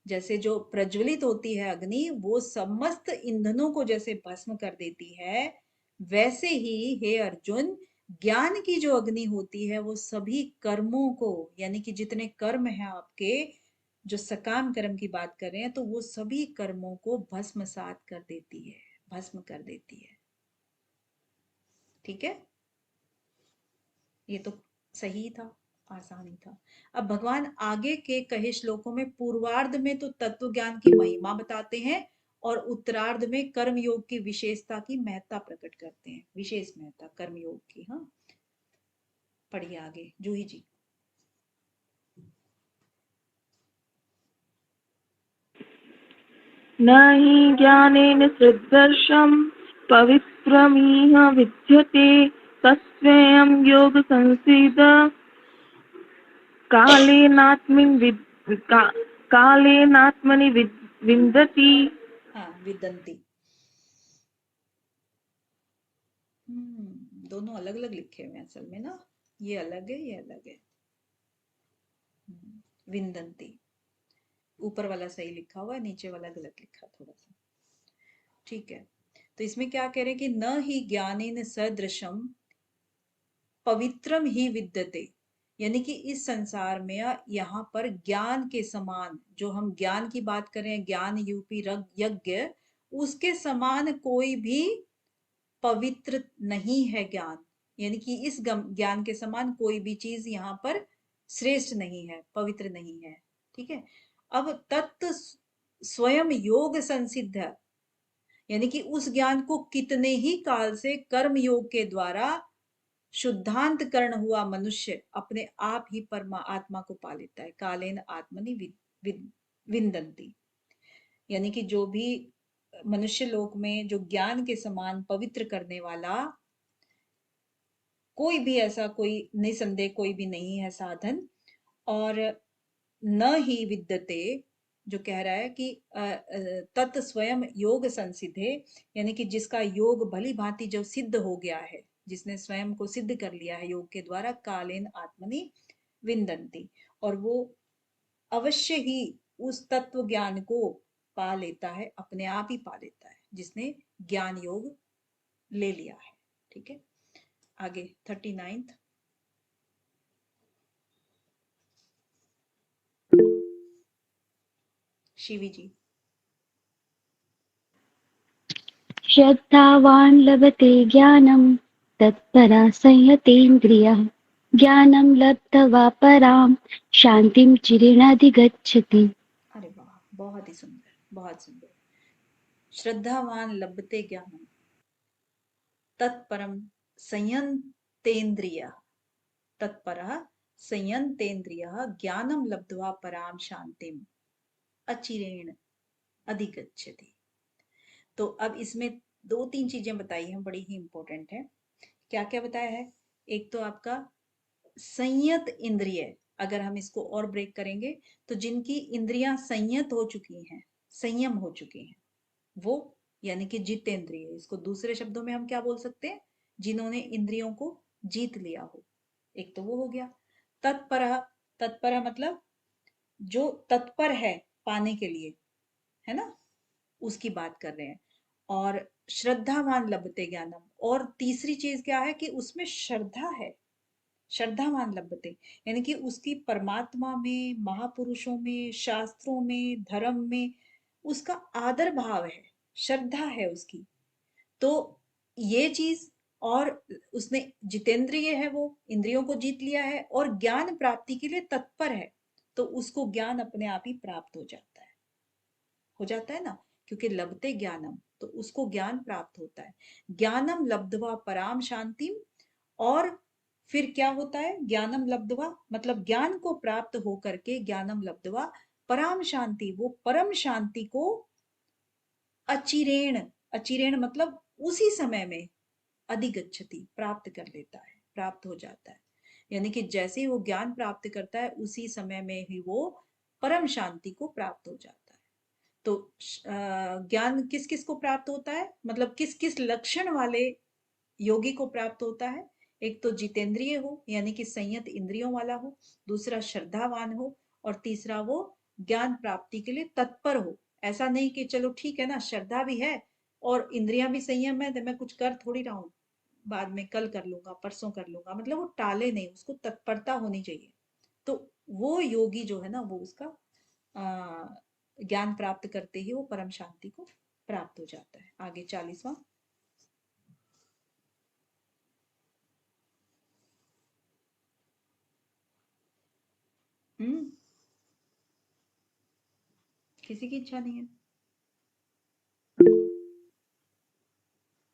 जैसे जो प्रज्वलित होती है अग्नि वो समस्त ईंधनों को जैसे भस्म कर देती है, वैसे ही हे अर्जुन ज्ञान की जो अग्नि होती है वो सभी कर्मों को, यानी कि जितने कर्म है आपके, जो सकाम कर्म की बात कर रहे हैं, तो वो सभी कर्मों को भस्मसात कर देती है, भस्म कर देती है। ठीक है, ये तो सही था, आसान ही था। अब भगवान आगे के कहे श्लोकों में पूर्वार्ध में तो तत्व ज्ञान की महिमा बताते हैं और उत्तरार्ध में कर्म योग की विशेषता की महत्ता प्रकट करते हैं, विशेष महत्ता कर्म योग की। हाँ, पढ़िए आगे जूही जी। न हि ज्ञानेन सदृशं पवित्रमिह विद्यते तस्वेयं योग संसिद कालेनात्मनि विन्दति। हाँ, विदंती। दोनों अलग अलग लिखे हुए हैं असल में ना, ये अलग है, ये अलग है। विंदंती, ऊपर वाला सही लिखा हुआ है, नीचे वाला गलत लिखा थोड़ा सा। ठीक है, तो इसमें क्या कह रहे हैं कि न ही ज्ञानेन सदृशम पवित्रम ही विद्यते, यानी कि इस संसार में यहाँ पर ज्ञान के समान, जो हम ज्ञान की बात करें, ज्ञान यूपी यज्ञ, उसके समान कोई भी पवित्र नहीं है ज्ञान, यानी कि इस ज्ञान के समान कोई भी चीज यहाँ पर श्रेष्ठ नहीं है, पवित्र नहीं है। ठीक है, अब तत्व स्वयं योग संसिद्ध है, यानी कि उस ज्ञान को कितने ही काल से कर्म योग के द्वारा शुद्धांत करण हुआ मनुष्य अपने आप ही परमात्मा को पा लेता है। कालेन आत्मनि विंदंती, यानी कि जो भी मनुष्य लोक में जो ज्ञान के समान पवित्र करने वाला कोई भी ऐसा, कोई निसंदेह कोई भी नहीं है साधन। और न ही विद्यते, जो कह रहा है कि तत् स्वयं योग संसिद्धे, यानी कि जिसका योग भली भांति जो सिद्ध हो गया है, जिसने स्वयं को सिद्ध कर लिया है योग के द्वारा, कालेन आत्मनि विंदंती, और वो अवश्य ही उस तत्व ज्ञान को पा लेता है, अपने आप ही पा लेता है, जिसने ज्ञान योग ले लिया है। ठीक है, आगे 39th। शिवी जी। श्रद्धावान् लभते ज्ञानं तत्परा संयतेन्द्रियः ज्ञानं लब्ध्वा परां शान्तिं चिरेणाधिगच्छति। अरे वाह, बहुत ही सुंदर, बहुत सुंदर। श्रद्धावान लभते ज्ञानम तत्परम संयतेन्द्रियः, तत्परः संयतेन्द्रियः ज्ञानम लब्ध्वा पराम शांतिम अचिरेण अधिगच्छति। तो अब इसमें दो तीन चीजें बताई हैं, बड़ी ही इंपॉर्टेंट है। क्या क्या बताया है? एक तो आपका संयत इंद्रिय, अगर हम इसको और ब्रेक करेंगे तो जिनकी इंद्रियां संयत हो चुकी हैं, संयम हो चुकी हैं, वो यानी कि जितेंद्रिय, इसको दूसरे शब्दों में हम क्या बोल सकते हैं, जिन्होंने इंद्रियों को जीत लिया हो। एक तो वो हो गया। तत्पर, तत्पर मतलब जो तत्पर है पाने के लिए, है ना, उसकी बात कर रहे हैं। और श्रद्धावान लभते ज्ञानम, और तीसरी चीज क्या है कि उसमें श्रद्धा है, श्रद्धावान लभते, यानी कि उसकी परमात्मा में, महापुरुषों में, शास्त्रों में, धर्म में उसका आदर भाव है, श्रद्धा है उसकी। तो ये चीज, और उसने जितेंद्रिय है, वो इंद्रियों को जीत लिया है और ज्ञान प्राप्ति के लिए तत्पर है, तो उसको ज्ञान अपने आप ही प्राप्त हो जाता है, हो जाता है ना, क्योंकि लभते ज्ञानम, तो उसको ज्ञान प्राप्त होता है। ज्ञानम लब्ध्वा पराम शांतिम, और फिर क्या होता है, ज्ञानम लब्ध्वा मतलब ज्ञान को प्राप्त होकर के, ज्ञानम लब्ध्वा पराम शांति, वो परम शांति को अचिरेण, अचिरेण मतलब उसी समय में, अधिगच्छति प्राप्त कर लेता है, प्राप्त हो जाता है। यानी कि जैसे ही वो ज्ञान प्राप्त करता है उसी समय में ही वो परम शांति को प्राप्त हो जाता है। तो ज्ञान किस किस को प्राप्त होता है, मतलब किस किस लक्षण वाले योगी को प्राप्त होता है? एक तो जितेंद्रिय हो, यानी कि संयत इंद्रियों वाला हो, दूसरा श्रद्धावान हो, और तीसरा वो ज्ञान प्राप्ति के लिए तत्पर हो। ऐसा नहीं कि चलो ठीक है ना, श्रद्धा भी है और इंद्रियां भी संयम है, तो मैं कुछ कर थोड़ी रहा हूँ, बाद में कल कर लूंगा, परसों कर लूंगा, मतलब वो टाले नहीं, उसको तत्परता होनी चाहिए। तो वो योगी जो है ना, वो उसका ज्ञान प्राप्त करते ही वो परम शांति को प्राप्त हो जाता है। आगे 40वां। किसी की इच्छा नहीं है?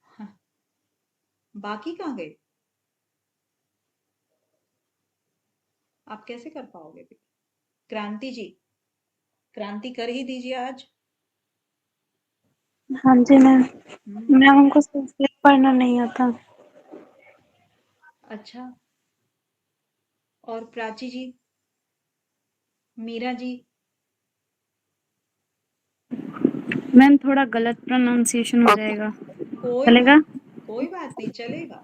हाँ, बाकी कहाँ गए? आप कैसे कर पाओगे भी? क्रांति जी, क्रांति कर ही दीजिए आज। हाँ जी मैम। हम्म, मैम हमको संस्कृत पढ़ना नहीं आता। अच्छा। और प्राची जी, मीरा जी? मैम थोड़ा गलत प्रोनाउंसिएशन हो जाएगा, कोई चलेगा? बात, कोई बात नहीं, चलेगा।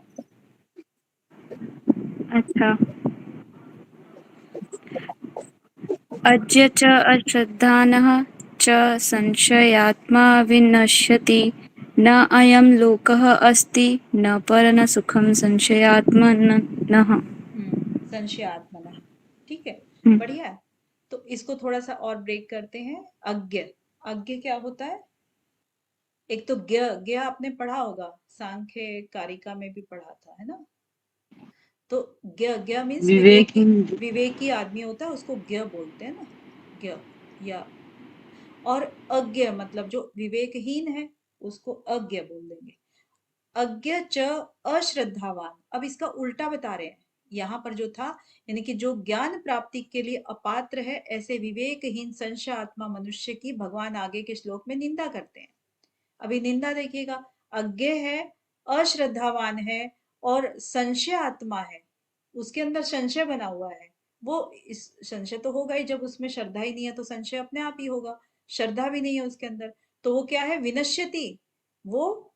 अच्छा। अद्य च अश्रद्धानः च संशयात्मा विनश्यति, न अयं लोकः अस्ति न परं सुखं संशयात्मनः। संशयात्मनः, ठीक है, हम्म, बढ़िया है। तो इसको थोड़ा सा और ब्रेक करते हैं। अज्ञ, अज्ञ क्या होता है? एक तो ज्ञ, ज्ञ आपने पढ़ा होगा, सांख्य कारिका में भी पढ़ा था, है ना? तो ज्ञ, ज्ञ मीन्स विवेकी, विवेकी आदमी होता है, उसको ज्ञ बोलते हैं ना, ज्ञ। या और अज्ञ मतलब जो विवेकहीन है, उसको अज्ञ बोल देंगे। अज्ञ च अश्रद्धावान। अब इसका उल्टा बता रहे हैं यहाँ पर जो था, यानी कि जो ज्ञान प्राप्ति के लिए अपात्र है, ऐसे विवेकहीन संशय आत्मा मनुष्य की भगवान आगे के श्लोक में निंदा करते हैं। अभी निंदा देखिएगा, अज्ञ है, अश्रद्धावान है और संशय आत्मा है, उसके अंदर संशय बना हुआ है। वो इस संशय तो होगा ही, जब उसमें श्रद्धा ही नहीं है तो संशय अपने आप ही होगा। श्रद्धा भी नहीं है उसके अंदर, तो वो क्या है? विनश्यति। वो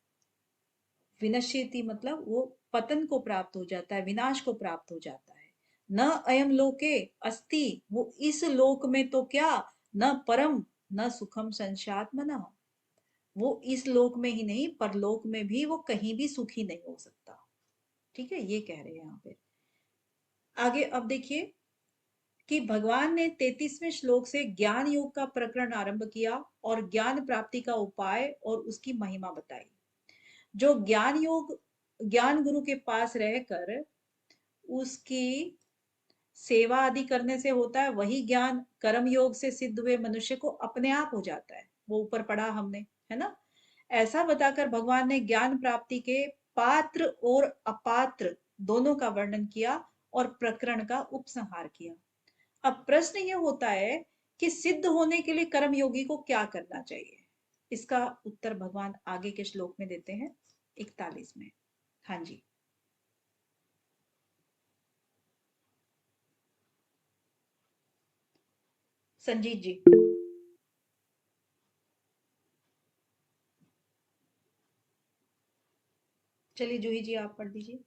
विनश्यति मतलब वो पतन को प्राप्त हो जाता है, विनाश को प्राप्त हो जाता है। न अयम लोके अस्ति, वो इस लोक में तो क्या, न परम न सुखम संशात्मनः, वो इस लोक में ही नहीं, परलोक में भी वो कहीं भी सुखी नहीं हो सकता। ठीक है, ये कह रहे हैं यहाँ पे। आगे अब देखिए कि भगवान ने 33वें श्लोक से ज्ञान योग का प्रकरण आरंभ किया और ज्ञान प्राप्ति का उपाय और उसकी महिमा बताई। जो ज्ञान योग, ज्ञान गुरु के पास रहकर उसकी सेवा आदि करने से होता है, वही ज्ञान कर्म योग से सिद्ध हुए मनुष्य को अपने आप हो जाता है। वो ऊपर पढ़ा हमने, है ना? ऐसा बताकर भगवान ने ज्ञान प्राप्ति के पात्र और अपात्र दोनों का वर्णन किया और प्रकरण का उपसंहार किया। अब प्रश्न ये होता है कि सिद्ध होने के लिए कर्म योगी को क्या करना चाहिए? इसका उत्तर भगवान आगे के श्लोक में देते हैं, 41 में। हाँ जी, संजीत जी। चलिए जूही जी, आप पढ़ दीजिए।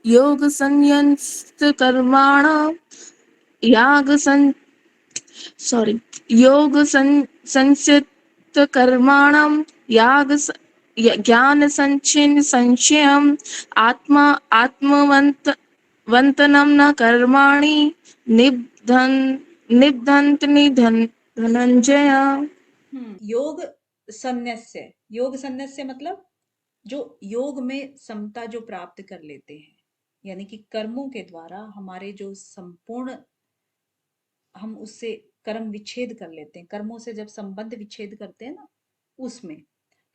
योग संन्यस्त कर्माण याग सं सॉरी योग संचित कर्माणम ज्ञान संचिन संशयम आत्मा आत्मवंत वंतनम न कर्माणि निबधन निबधन्त निधन धनंजय। योग संन्यास्य, योग संन्यास्य मतलब जो योग में समता जो प्राप्त कर लेते हैं, यानी कि कर्मों के द्वारा हमारे जो संपूर्ण, हम उससे कर्म विच्छेद कर लेते हैं, कर्मों से जब संबंध विच्छेद करते हैं ना, उसमें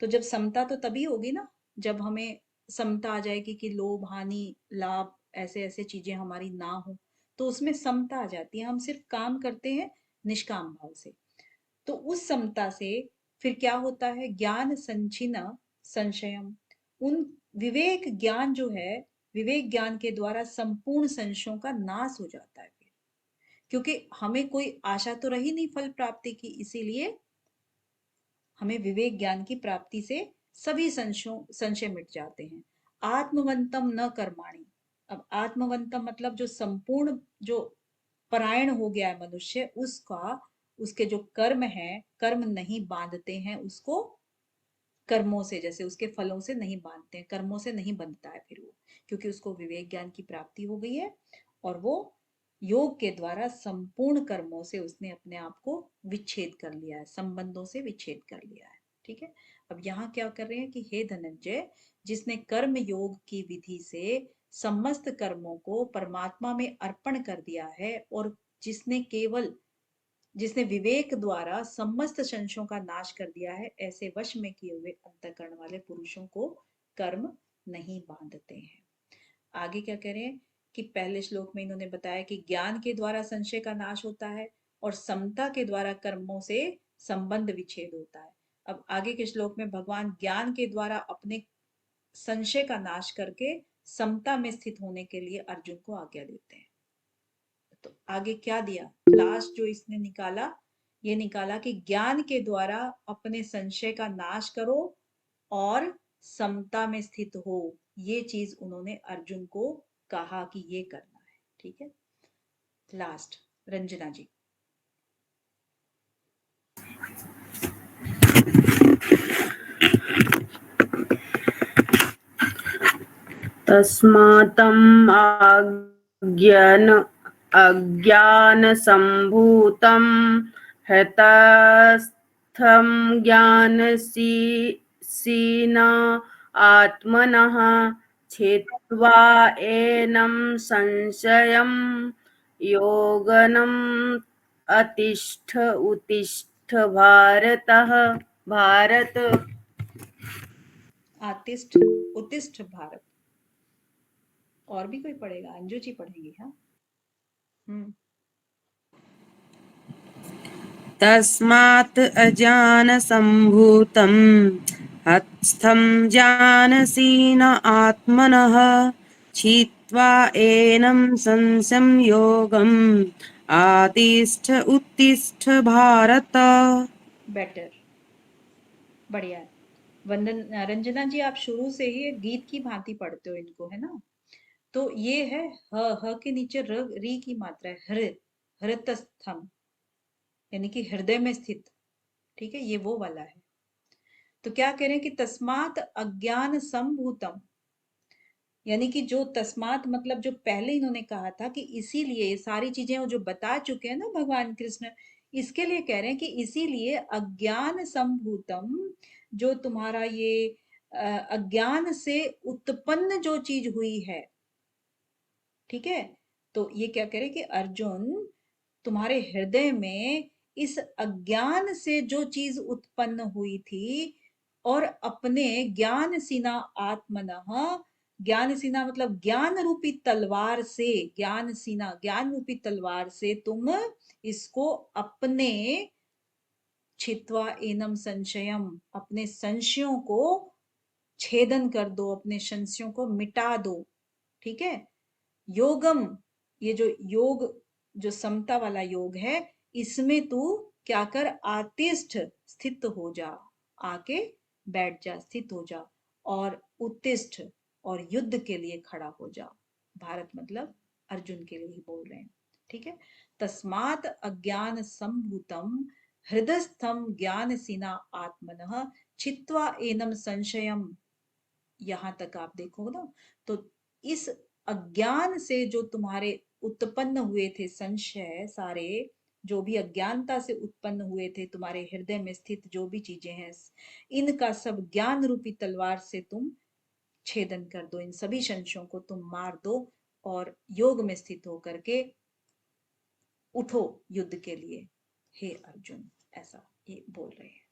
तो जब समता तो तभी होगी ना, जब हमें समता आ जाएगी कि लोभ हानि लाभ ऐसे ऐसे चीजें हमारी ना हो, तो उसमें समता आ जाती है, हम सिर्फ काम करते हैं निष्काम भाव से। तो उस समता से फिर क्या होता है? ज्ञान संचिन संशयम, उन विवेक ज्ञान जो है विवेक ज्ञान के द्वारा संपूर्ण संशयों का नाश हो जाता है फिर, क्योंकि हमें कोई आशा तो रही नहीं फल प्राप्ति की, इसीलिए हमें विवेक ज्ञान की प्राप्ति से सभी संशय मिट जाते हैं। आत्मवंतम न कर्माणि। अब आत्मवंतम मतलब जो संपूर्ण जो परायण हो गया है मनुष्य, उसके जो कर्म है, कर्म नहीं बांधते हैं उसको कर्मों से, जैसे उसके फलों से नहीं बांधते हैं, कर्मों से नहीं बंधता है फिर वो, क्योंकि उसको विवेक ज्ञान की प्राप्ति हो गई है और वो योग के द्वारा संपूर्ण कर्मों से उसने अपने आप को विच्छेद कर लिया है, संबंधों से विच्छेद कर लिया है। ठीक है। अब यहाँ क्या कर रहे हैं कि हे धनंजय, जिसने कर्म योग की विधि से समस्त कर्मों को परमात्मा में अर्पण कर दिया है और जिसने विवेक द्वारा समस्त संशयों का नाश कर दिया है, ऐसे वश में किए हुए अंतःकरण वाले पुरुषों को कर्म नहीं बांधते हैं। आगे क्या कह रहे हैं कि पहले श्लोक में इन्होंने बताया कि ज्ञान के द्वारा संशय का नाश होता है और समता के द्वारा कर्मों से संबंध विच्छेद होता है। अब आगे के श्लोक में भगवान ज्ञान के द्वारा अपने संशय का नाश करके समता में स्थित होने के लिए अर्जुन को आज्ञा देते हैं। तो आगे क्या दिया, लास्ट जो इसने निकाला, ये निकाला कि ज्ञान के द्वारा अपने संशय का नाश करो और समता में स्थित हो। ये चीज उन्होंने अर्जुन को कहा कि ये करना है। ठीक है। लास्ट रंजना जी। तस्मात्तम् अज्ञानसम्भूतं हृतस्थं ज्ञानसीना आत्मनः छित्त्वा एनं संशयं योगनम् अतिष्ठ उत्तिष्ठ भारत। आतिष्ठ उत्तिष्ठ भारत। और भी कोई पढ़ेगा? अंजू जी पढ़ेगी। हाँ। तस्मात् अज्ञानसम्भूतं हस्तं जानसीन आत्मनः छित्त्वा एनं संशयं योगम् आतिष्ठ उत्तिष्ठ भारत। बेटर, बढ़िया है। वंदन रंजना जी, आप शुरू से ही गीत की भांति पढ़ते हो इनको, है ना? तो ये है ह के नीचे री की मात्रा है, हृतस्थम, यानी कि हृदय में स्थित। ठीक है, ये वो वाला है। तो क्या कह रहे हैं कि तस्मात अज्ञान संभूतम, यानी कि जो तस्मात मतलब जो पहले इन्होंने कहा था कि इसीलिए सारी चीजें वो जो बता चुके हैं ना भगवान कृष्ण, इसके लिए कह रहे हैं कि इसीलिए अज्ञान संभूतम, जो तुम्हारा ये अज्ञान से उत्पन्न जो चीज हुई है, ठीक है, तो ये क्या कह रहे हैं कि अर्जुन, तुम्हारे हृदय में इस अज्ञान से जो चीज उत्पन्न हुई थी और अपने ज्ञान सीना आत्मनः, ज्ञान सीना मतलब ज्ञान रूपी तलवार से, ज्ञान सीना ज्ञान रूपी तलवार से तुम इसको अपने छित्वा एनम संशयम, अपने संशयों को छेदन कर दो, अपने संशयों को मिटा दो। ठीक है। योगम, ये जो योग, जो समता वाला योग है, इसमें तू क्या कर, आतिष्ठ स्थित हो जा, आके बैठ जा, स्थित हो जा, और उत्तिष्ठ, और युद्ध के लिए खड़ा हो जा। भारत मतलब अर्जुन के लिए ही बोल रहे हैं। ठीक है। तस्मात अज्ञान संभूतम हृदयस्थम ज्ञान सीना आत्मनः छित्वा एनम संशयम, यहां तक आप देखो ना, तो इस अज्ञान से जो तुम्हारे उत्पन्न हुए थे संशय सारे, जो भी अज्ञानता से उत्पन्न हुए थे तुम्हारे हृदय में स्थित जो भी चीजें हैं, इनका सब ज्ञान रूपी तलवार से तुम छेदन कर दो, इन सभी संशयों को तुम मार दो और योग में स्थित होकर के उठो युद्ध के लिए, हे अर्जुन, ऐसा ये बोल रहे हैं।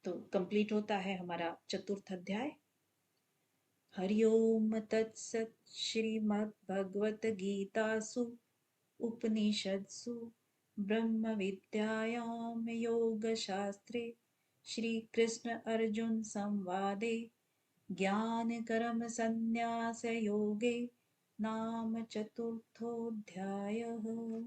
तो कंप्लीट होता है हमारा चतुर्थ अध्याय। हरि ओम तत्सत। श्रीमद्भगवद्गीतासु उपनिषत्सु ब्रह्म विद्यायां योगशास्त्रे श्री कृष्ण अर्जुन संवादे ज्ञान कर्म संन्यास योगे नाम चतुर्थोऽध्यायः।